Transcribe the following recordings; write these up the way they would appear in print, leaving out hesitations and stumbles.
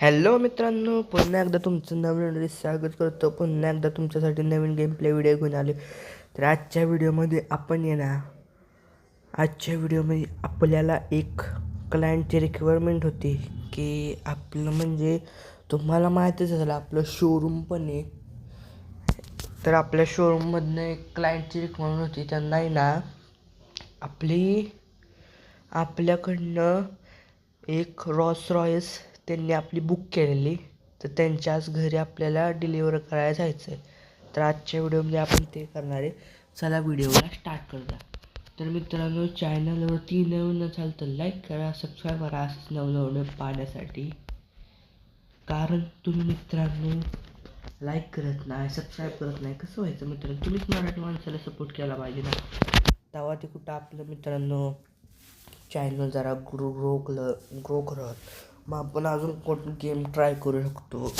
Hello मित्रांनो, पुन्हा एकदा तुमचं नवीन व्हिडिओ स्वागत करतो. पुन्हा एकदा तुमच्यासाठी नवीन गेम प्ले व्हिडिओ घेऊन आले. तर आजच्या व्हिडिओमध्ये आपल्याला एक क्लायंटची रिक्वायरमेंट होती की आपलं म्हणजे तुम्हाला माहितीच झालं आपलं शोरूम पण आहे. तर आपल्या शोरूममधनं एक क्लायंटची रिक्वायरमेंट होती. त्यांना आहे ना आपल्याकडनं एक रॉल्स रॉयस त्यांनी आपली बुक केलेली, तर त्यांच्याच घरी आपल्याला डिलिव्हर करायला जायचं आहे. तर आजच्या व्हिडिओमध्ये आपण ते करणार आहे. चला व्हिडिओला स्टार्ट करूया. तर मित्रांनो, चॅनलवरती नवीन नसाल तर लाईक करा, सबस्क्राईब करा असंच नवनवीन पाहण्यासाठी. कारण तुम्ही मित्रांनो लाईक करत नाही, सबस्क्राईब करत नाही, कसं व्हायचं मित्रांनो? तुम्हीच मराठी माणसाला सपोर्ट केला पाहिजे ना. तेव्हा ते कुठं आपलं मित्रांनो चॅनल जरा ग्रो करत. मग आपण अजून कोणतं गेम ट्राय करू शकतो.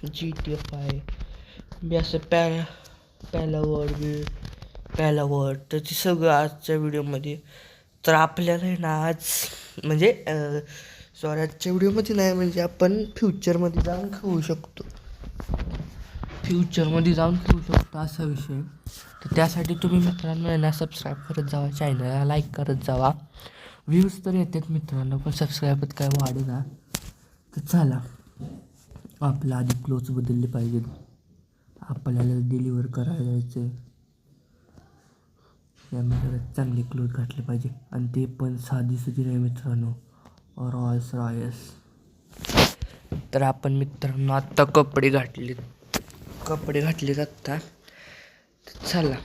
GTA 5 मी असं पॅलावर्ड तर ते सगळं आजच्या व्हिडिओमध्ये. तर आपल्याला आहे ना आज म्हणजे आजच्या व्हिडिओमध्ये नाही, म्हणजे आपण फ्युचरमध्ये जाऊन खेळू शकतो असा विषय. तर त्यासाठी तुम्ही मित्रांनो यांना सबस्क्राईब करत जावा, चॅनलला लाईक करत जावा. व्ह्यूज तर येतात मित्रांनो, पण सबस्क्राईबच काय वाढेना. तर चला, आपलं आधी क्लोज बदलले पाहिजेत. आपल्याला डिलिव्हर करायला जायचं, त्यामुळे चांगले क्लोज घातले पाहिजे, आणि ते पण साधी सुधी नाही मित्रांनो, रॉयस रॉयस. तर आपण मित्रांनो आत्ता कपडे घातलेत आत्ता. चला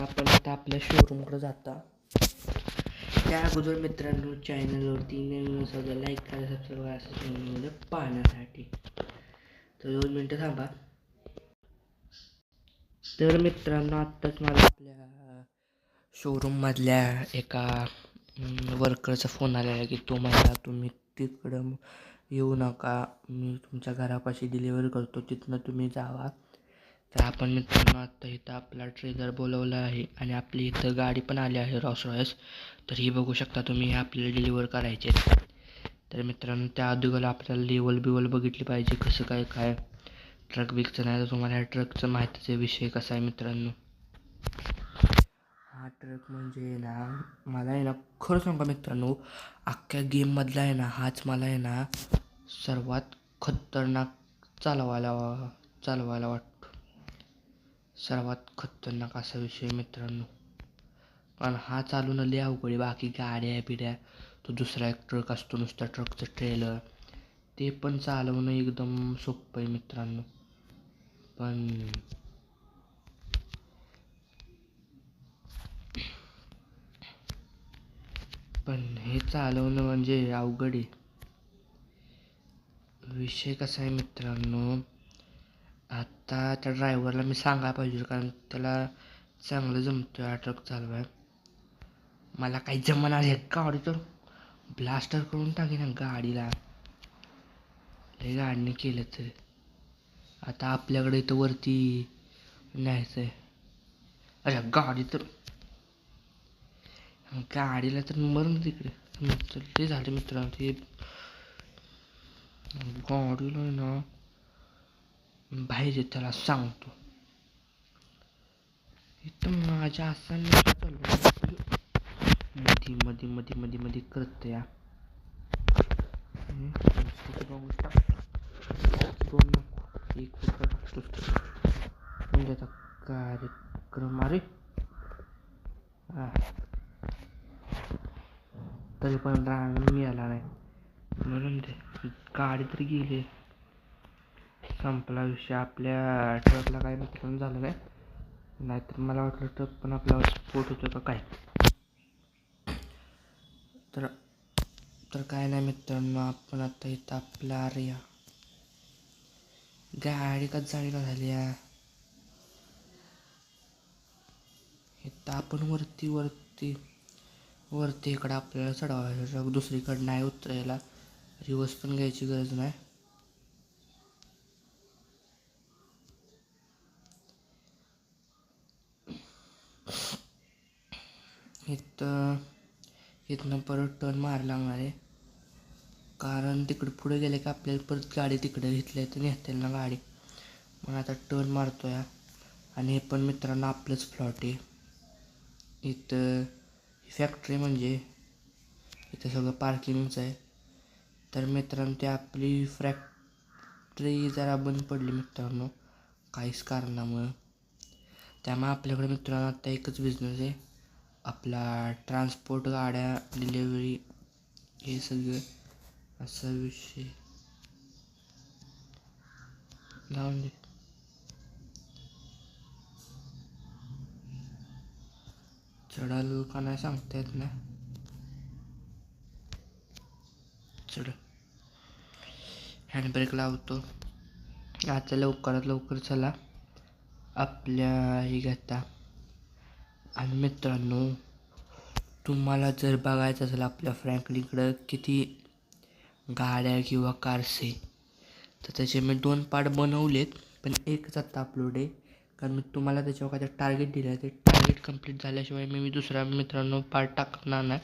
आपण आता आपल्या शोरूमकडे जाता. त्या अगोदर मित्रांनो चॅनलवरती नवीन असेल लाईक करा, सबस्क्राईब असं पाहण्यासाठी. तर 2 मिनटं थांबा. तर मित्रांनो आत्ताच मला आपल्या शोरूममधल्या एका वर्करचा फोन आलेला की तुम्ही तिकडं येऊ नका, मी तुमच्या घरापाशी डिलिव्हर करतो, तिथनं तुम्ही जावा. तर आपण मित्रांनो आत्ता इथं आपला ट्रेलर बोलवला आहे आणि आपली इथं गाडी पण आली आहे रॉल्स रॉयस. तर ही बघू शकता तुम्ही, आपल्याला डिलिव्हर करायचे. तर मित्रांनो त्या अगोदर आपल्याला लेवल बघितली पाहिजे, कसं काय ट्रक बिकचं. नाही तर तुम्हाला ह्या ट्रकचं माहितीच आहे विषय कसा आहे मित्रांनो. हा ट्रक म्हणजे ना, मला आहे ना खरं सांगा मित्रांनो, अख्ख्या गेममधला आहे ना हाच मला आहे ना सर्वात खतरनाक चालवायला वाटतो. सर्वात खतरनाक असा विषय मित्रांनो. कारण हा चालवणं लय अवघड आहे. बाकी गाड्या बिड्या तो दुसरा एक ट्रक असतो नुसता ट्रकचं ट्रेलर, ते पण चालवणं एकदम सोपं आहे मित्रांनो. पण हे चालवणं म्हणजे अवघड आहे. विषय कसा आहे मित्रांनो, आता त्या ड्रायव्हरला मी सांगायला पाहिजे, कारण त्याला चांगलं जमतं हा ट्रक चालवाय. मला काही जमणार आहे गाडी तर ब्लास्टर करून टाकेन गाडीला, लय गाडीने केलं तर. आता आपल्याकडे इथं वरती न्यायचं आहे. अरे गाडीला तर मरण तिकडे. ते झालं मित्रांनो, ते गाडीला ना बाहेर त्याला सांगतो. इथं माझ्या असा मध्ये करत या एक म्हणजे आता कार्यक्रम. अरे तरी पण रांग मिळाला नाही, म्हणून ते गाडी तरी गेली. संपला विषय. आपल्या ट्रकला काय मित्रांनो झालं नाही, नाहीतर मला वाटलं ट्रक पण आपल्यावर स्फोट होतो का काय. तर काय नाही मित्रांनो, आपण आता इथं आपला आर्या गाडी का जाळीला झाली आहे. इथं आपण वरती इकडं आपल्याला चढवायचं, दुसरीकडं नाही उतरायला. रिवर्स पण घ्यायची गरज नाही. इथनं परत टर्न मारायला लागणार आहे, कारण तिकडं पुढे गेले की आपल्याला परत गाडी तिकडे घेतली तर नेतील ना गाडी. मग आता टर्न मारतो या. आणि हे पण मित्रांनो आपलंच प्लॉट आहे. इथं फॅक्टरी म्हणजे इथं सगळं पार्किंगचं आहे. तर मित्रांनो ते आपली फॅक्टरी जरा बंद पडली मित्रांनो काहीच कारणामुळं. त्यामुळे आपल्याकडे मित्रांनो आता एकच बिझनेस आहे आपला ट्रान्सपोर्ट, गाड्या, डिलेवरी, हे सगळं असा विषय. जाऊन दे. चढाल का नाही सांगता येत नाही. चढ. हँडब्रेक लावतो. आता लवकरात लवकर चला आपल्या हे घेता. आणि मित्रांनो तुम्हाला जर बघायचं असेल आपल्या फ्रँकलिनकडं किती गाड्या किंवा कार्स आहे तर त्याचे मी 2 पार्ट बनवलेत, पण एकच आत्ता अपलोड आहे. कारण मी तुम्हाला त्याच्यावर काय टार्गेट दिलं आहे, ते टार्गेट कंप्लीट झाल्याशिवाय मी दुसरा मित्रांनो पार्ट टाकणार नाही.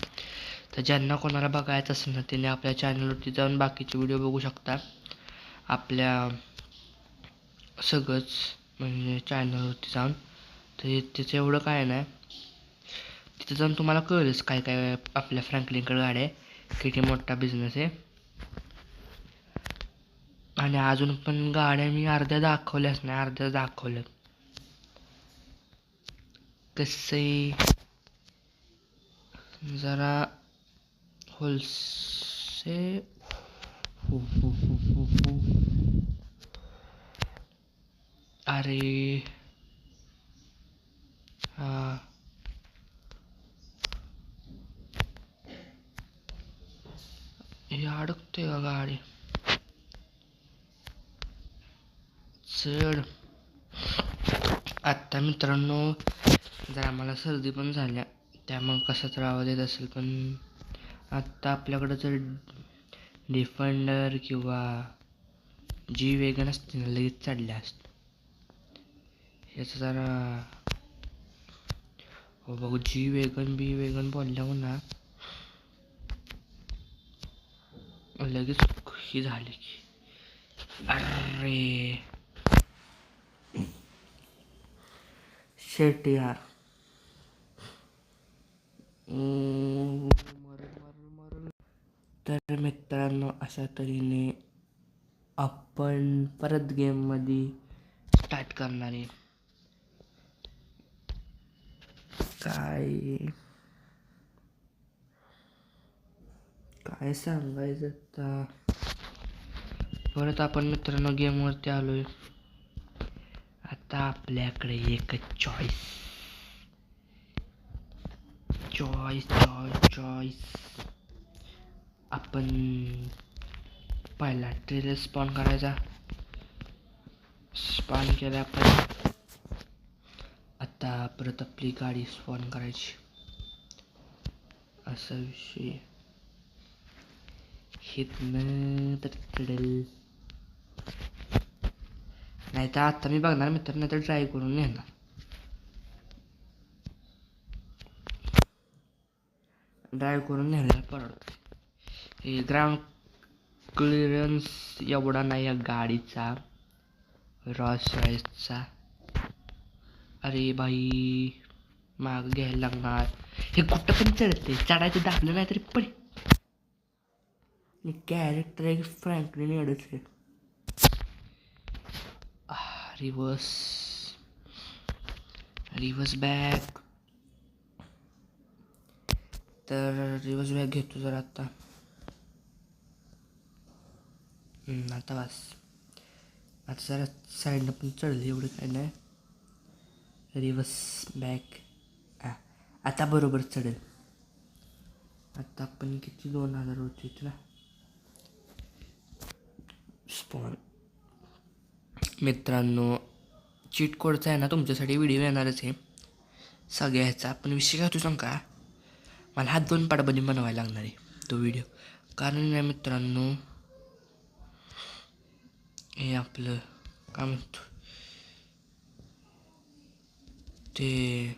तर ज्यांना कोणाला बघायचं असेल ना त्यांनी आपल्या चॅनलवरती जाऊन बाकीचे व्हिडिओ बघू शकता. आपल्या सगळंच म्हणजे चॅनलवरती जाऊन. तर त्याचं एवढं काय नाही, तिथं जाऊन तुम्हाला कळेलच काय काय आपल्या फ्रँकलिनकडे गाड्या आहे, किती मोठा बिझनेस आहे. आणि अजून पण गाड्या मी अर्ध्या दाखवल्याच नाही, अर्ध्या दाखवल्यात. कसे जरा होलसे अरे हा हे अडकते का गाडी. चढ. आत्ता मित्रांनो जरा आम्हाला सर्दी पण झाल्या त्यामुळे कसा तर आवाज येत असेल, पण आत्ता आपल्याकडं जर डिफेंडर किंवा जी वेगन असते ना लगेच चढल्या असते. याचं जरा हो बघू जी वेगन बोलल्यावर ना लगेच ही झाली की अरे शेट यार. मरल. तर मित्रांनो अशा तऱ्हेने आपण परत गेममध्ये स्टार्ट करणार आहे. काय सांगायचं आता. परत आपण मित्रांनो गेमवरती आलोय. आता आपल्याकडे एकच चॉईस. आपण पहिला ट्रेलर स्पॉन करायचा. स्पॉन केला आपण. आता परत आपली गाडी स्पॉन करायची असा विषय. हितनं तर चढेल नाही तर आता मी बघणार मित्र, नाही तर ट्राय करून नेणार. ड्राईव्ह करून नेण्याला परवडत. हे ग्राउंड क्लिअरन्स एवढा नाही या गाडीचा, रॉल्स रॉयसचा. अरे बाई माग घ्यायला लागणार. हे कुठं पण चढते, चढायचं दाखलं नाही तरी पण कॅरेक्टर एक फ्रँकलिन एवढंच आहे. Reverse back. तर रिव्हर्स बॅक घेतो जर आता. आता बस. आता जरा साईडनं पण चढलं एवढं काय नाही. Reverse back. आता बरोबर चढेल. आता आपण किती 2000 होते ना स्पॉन. मित्रांनो चीट कोडचा आहे ना तुमच्यासाठी व्हिडिओ येणारच आहे सगळ्याचा. आपण विषय काय होतो सांग का, मला हा 2 पार्टमध्ये बनवायला लागणार आहे तो व्हिडिओ. कारण या मित्रांनो हे आपलं काय म्हणतो ते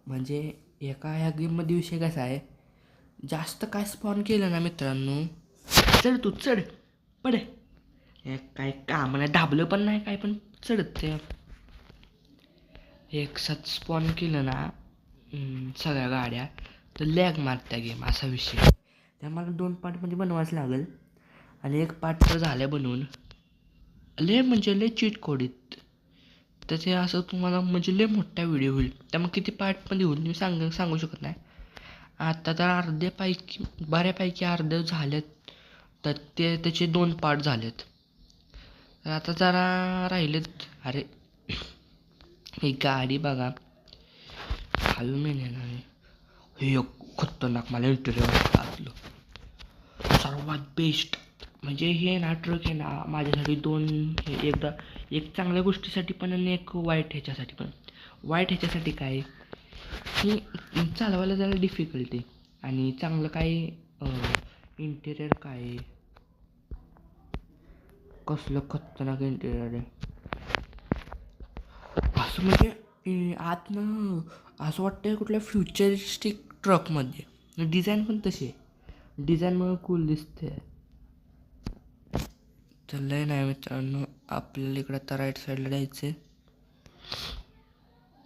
म्हणजे एका ह्या गेममध्ये विषय कसा आहे, जास्त काय स्पॉन केलं ना मित्रांनो, चढ तू चढ पड, हे काय काम नाही, दाबलं पण नाही काय पण चढते. एक साथ स्पॉन केलं ना सगळ्या गाड्या तर लॅग मारत्या गेम, असा विषय. त्या मला 2 पार्टमध्ये बनवायचं लागेल आणि एक पार्ट तर झाल्या बनवून. लय म्हणजे लय चीट कोडीत तर ते असं तुम्हाला म्हणजे लय मोठा व्हिडिओ होईल. त्यामुळे किती पार्टमध्ये होईल मी सांगू शकत नाही. आता तर अर्ध्यापैकी बऱ्यापैकी अर्धे झालेत, तर त्याचे 2 पार्ट झालेत. तर आता जरा राहिलेत. अरे ही गाडी बघा, हळू महिन्यानं हे एक खतरनाक मला इंटरव्ह्यू वाटलं सर्वात बेस्ट. म्हणजे हे ना ट्रक आहे ना माझ्यासाठी 2 हे, एकदा एक चांगल्या गोष्टीसाठी पण आणि एक वाईट ह्याच्यासाठी पण. वाईट ह्याच्यासाठी काय की चालवायला जरा डिफिकल्टी, आणि चांगलं काय इंटेरियर काय कसलं खतरनाक इंटेरियर आहे. असं म्हणजे आतनं असं वाटतं कुठल्या फ्युचरिस्टिक ट्रकमध्ये. डिझाईन पण तशी आहे, डिझाईनमुळे कूल दिसते. तर लय नाही मित्रांनो, आपल्याला इकडं आता राईट साईडला जायचं आहे.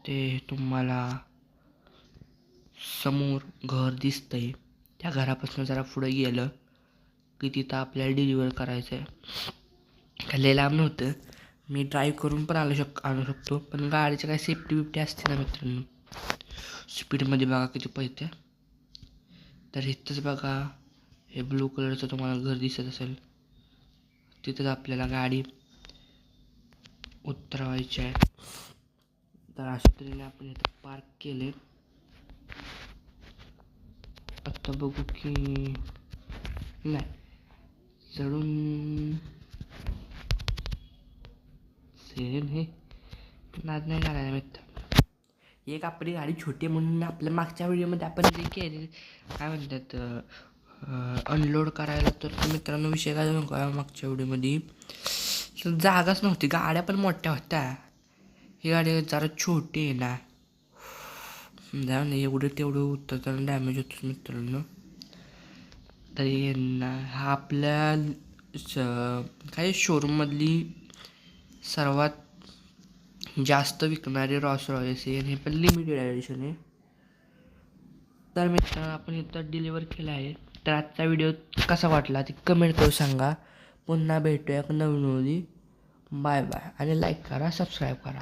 ते तुम्हाला समोर घर दिसतंय, त्या घरापासून जरा पुढे गेलं की तिथं आपल्याला डिलिव्हर करायचं आहे. लय लांब नव्हतं, मी ड्राईव्ह करून पण आणू शकतो, पण गाडीची काय सेफ्टी बिफ्टी असते ना मित्रांनो. स्पीडमध्ये बघा किती पळते. तर इथंच बघा हे ब्लू कलरचं तुम्हाला घर दिसत असेल, तिथंच आपल्याला गाडी उतरवायची आहे. तर अशा तऱ्हेने आपण इथं पार्क केले. आता बघू की नाही चढून सेरेन हे नाद नाही करायला मित्र. एक आपली गाडी छोटी म्हणून आपल्या मागच्या व्हिडिओमध्ये आपण जे केले काय म्हणतात अनलोड करायला, तर मित्रांनो विषय काय सांगू का, मागच्या व्हिडिओमध्ये जागाच नव्हती, गाड्या पण मोठ्या होत्या. ही गाडी जरा छोटी आहे ना, जा ना एवढं तेवढं उतरताना डॅमेज होतोच मित्रांनो. तरी ना हा आपल्या काय शोरूममधली सर्वात जास्त विकणारी रॉस रॉयस आहे, आणि हे पण लिमिटेड एडिशन आहे. तर मित्रांनो आपण इथं डिलिव्हर केला आहे. तर आजचा व्हिडिओ कसा वाटला ते कमेंट करून सांगा. पुन्हा भेटूया नवीन. बाय बाय, आणि लाईक करा, सबस्क्राईब करा.